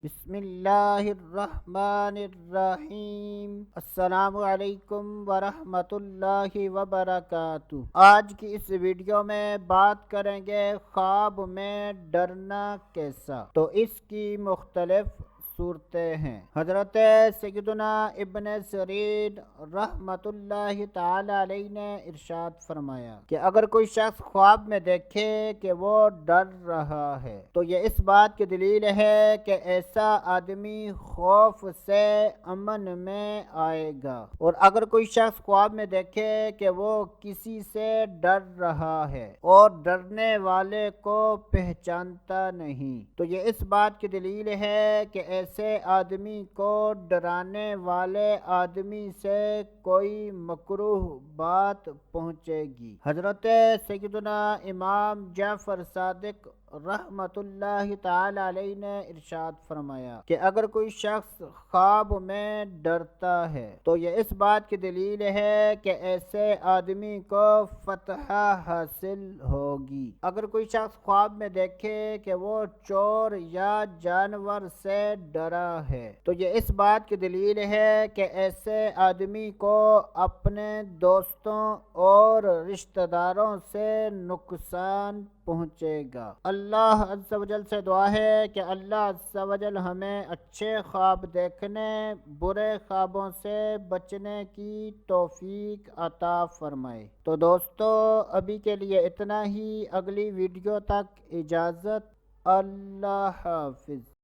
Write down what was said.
بسم اللہ الرحمن الرحیم۔ السلام علیکم ورحمۃ اللہ وبرکاتہ۔ آج کی اس ویڈیو میں بات کریں گے خواب میں ڈرنا کیسا۔ تو اس کی مختلف صورتیں ہیں۔ حضرت سیدنا ابن سیرین رحمۃ اللہ تعالی علیہ نے ارشاد فرمایا کہ اگر کوئی شخص خواب میں دیکھے کہ وہ ڈر رہا ہے تو یہ اس بات کی دلیل ہے کہ ایسا آدمی خوف سے امن میں آئے گا، اور اگر کوئی شخص خواب میں دیکھے کہ وہ کسی سے ڈر رہا ہے اور ڈرنے والے کو پہچانتا نہیں تو یہ اس بات کی دلیل ہے کہ ایسے آدمی کو ڈرانے والے آدمی سے کوئی مکروہ بات پہنچے گی۔ حضرت سیدنا امام جعفر صادق رحمت اللہ تعالی علیہ نے ارشاد فرمایا کہ اگر کوئی شخص خواب میں ڈرتا ہے تو یہ اس بات کی دلیل ہے کہ ایسے آدمی کو فتح حاصل ہوگی۔ اگر کوئی شخص خواب میں دیکھے کہ وہ چور یا جانور سے ڈرا ہے تو یہ اس بات کی دلیل ہے کہ ایسے آدمی کو اپنے دوستوں اور رشتہ داروں سے نقصان پہنچے گا۔ اللہ عز و جل سے دعا ہے کہ اللہ عز و جل ہمیں اچھے خواب دیکھنے، برے خوابوں سے بچنے کی توفیق عطا فرمائے۔ تو دوستو ابھی کے لیے اتنا ہی، اگلی ویڈیو تک اجازت، اللہ حافظ۔